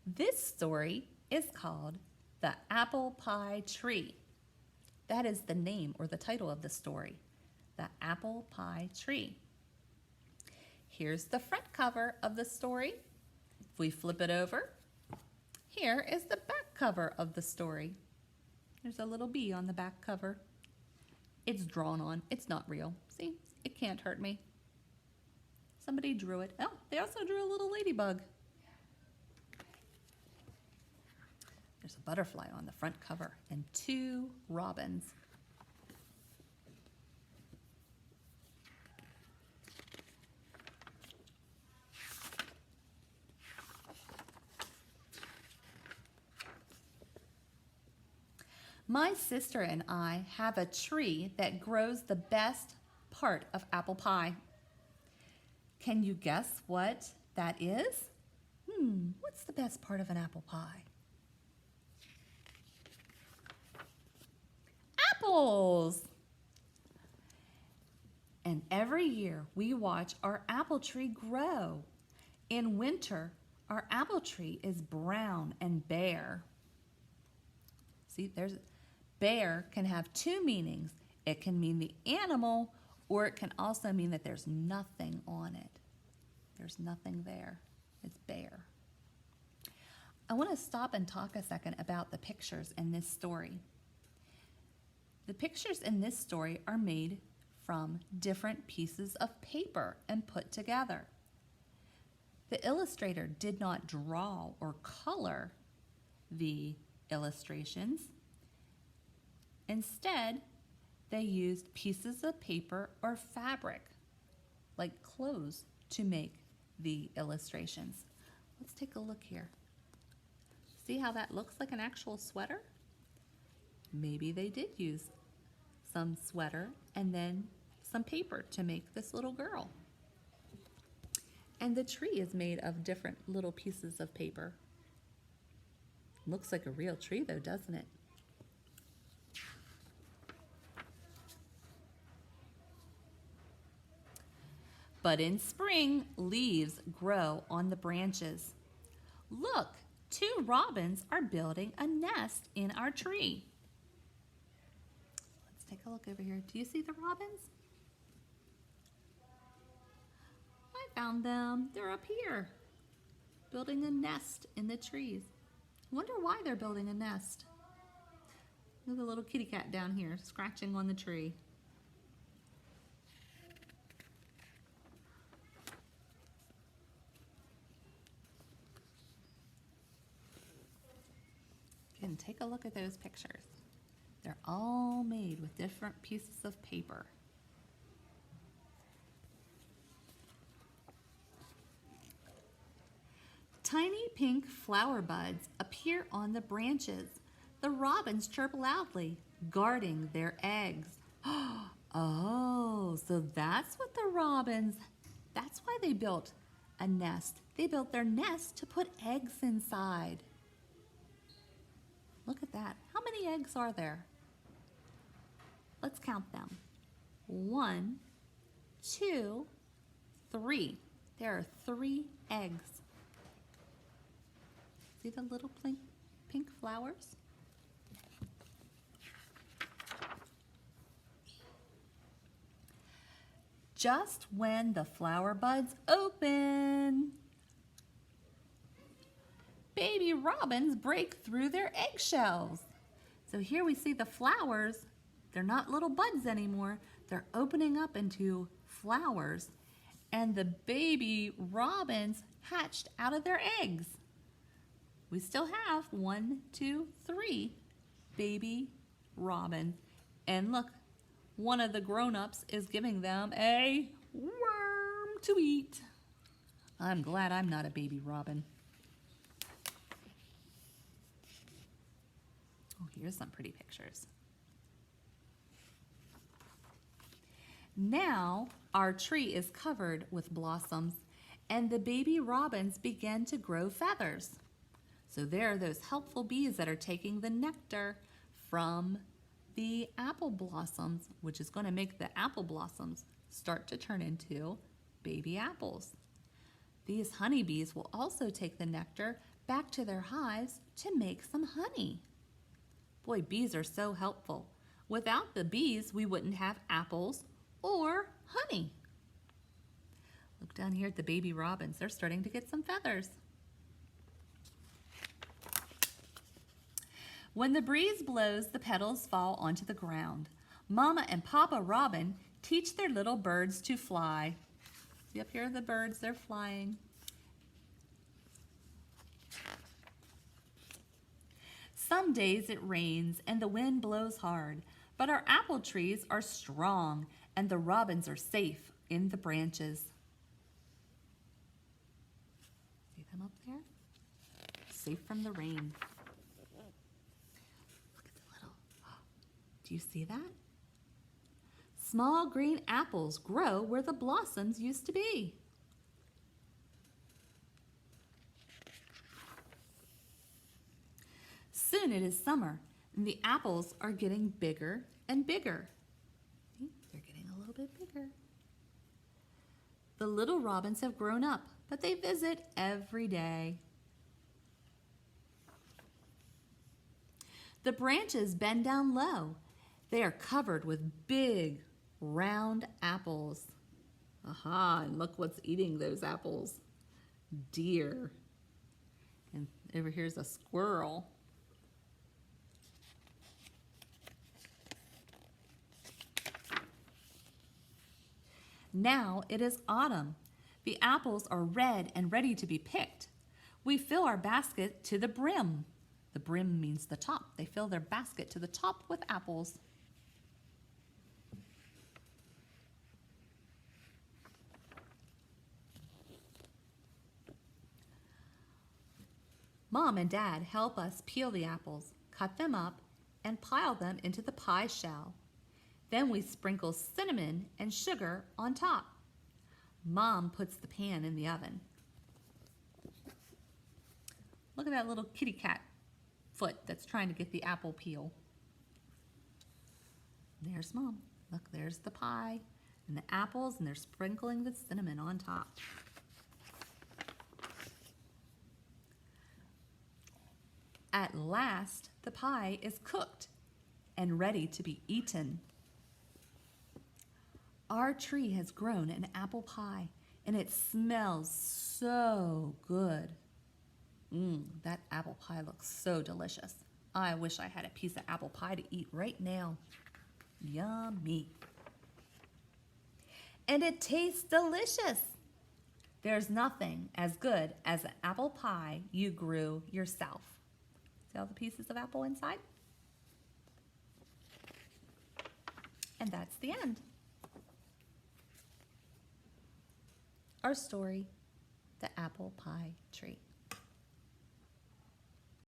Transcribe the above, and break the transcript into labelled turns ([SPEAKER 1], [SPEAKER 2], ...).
[SPEAKER 1] This story is called The Apple Pie Tree. That is the name or the title of the story, The Apple Pie Tree. Here's the front cover of the story. If we flip it over, here is the back cover of the story. There's a little bee on the back cover. It's drawn on. It's not real. See, it can't hurt me. Somebody drew it. Oh, they also drew a little ladybug. There's a butterfly on the front cover and 2 robins. My sister and I have a tree that grows the best part of apple pie. Can you guess what that is? What's the best part of an apple pie? Apples! And every year we watch our apple tree grow. In winter, our apple tree is brown and bare. See, bare can have 2 meanings. It can mean the animal, or it can also mean that there's nothing on it. There's nothing there. It's bare. I want to stop and talk a second about the pictures in this story. The pictures in this story are made from different pieces of paper and put together. The illustrator did not draw or color the illustrations. Instead, they used pieces of paper or fabric, like clothes, to make the illustrations. Let's take a look here. See how that looks like an actual sweater? Maybe they did use some sweater and then some paper to make this little girl. And the tree is made of different little pieces of paper. Looks like a real tree though, doesn't it? But in spring, leaves grow on the branches. Look, 2 robins are building a nest in our tree. Let's take a look over here. Do you see the robins? I found them. They're up here, building a nest in the trees. I wonder why they're building a nest. Look at the little kitty cat down here scratching on the tree. Again, take a look at those pictures. They're all made with different pieces of paper. Tiny pink flower buds appear on the branches. The robins chirp loudly, guarding their eggs. Oh, so that's what that's why they built a nest. They built their nest to put eggs inside. Look at that. How many eggs are there? Let's count them. 1, 2, 3. There are 3 eggs. See the little pink flowers? Just when the flower buds open, baby robins break through their eggshells. So here we see the flowers. They're not little buds anymore. They're opening up into flowers, and the baby robins hatched out of their eggs. We still have 1, 2, 3 baby robins. And look, one of the grown-ups is giving them a worm to eat. I'm glad I'm not a baby robin. Oh, here's some pretty pictures. Now our tree is covered with blossoms, and the baby robins begin to grow feathers. So there are those helpful bees that are taking the nectar from the apple blossoms, which is going to make the apple blossoms start to turn into baby apples. These honeybees will also take the nectar back to their hives to make some honey. Boy, bees are so helpful. Without the bees, we wouldn't have apples or honey. Look down here at the baby robins. They're starting to get some feathers. When the breeze blows, the petals fall onto the ground. Mama and Papa Robin teach their little birds to fly. See up here, the birds, they're flying. Some days it rains and the wind blows hard, but our apple trees are strong and the robins are safe in the branches. See them up there? Safe from the rain. Look at the little, do you see that? Small green apples grow where the blossoms used to be. Soon it is summer, and the apples are getting bigger and bigger. See, they're getting a little bit bigger. The little robins have grown up, but they visit every day. The branches bend down low. They are covered with big, round apples. Aha, and look what's eating those apples. Deer. And over here's a squirrel. Now it is autumn. The apples are red and ready to be picked. We fill our basket to the brim. The brim means the top. They fill their basket to the top with apples. Mom and Dad help us peel the apples, cut them up, and pile them into the pie shell. Then we sprinkle cinnamon and sugar on top. Mom puts the pan in the oven. Look at that little kitty cat foot that's trying to get the apple peel. There's Mom. Look, there's the pie and the apples, and they're sprinkling the cinnamon on top. At last, the pie is cooked and ready to be eaten. Our tree has grown an apple pie, and it smells so good. That apple pie looks so delicious. I wish I had a piece of apple pie to eat right now. Yummy. And it tastes delicious. There's nothing as good as an apple pie you grew yourself. See all the pieces of apple inside? And that's the end. Our story, The Apple Pie Tree.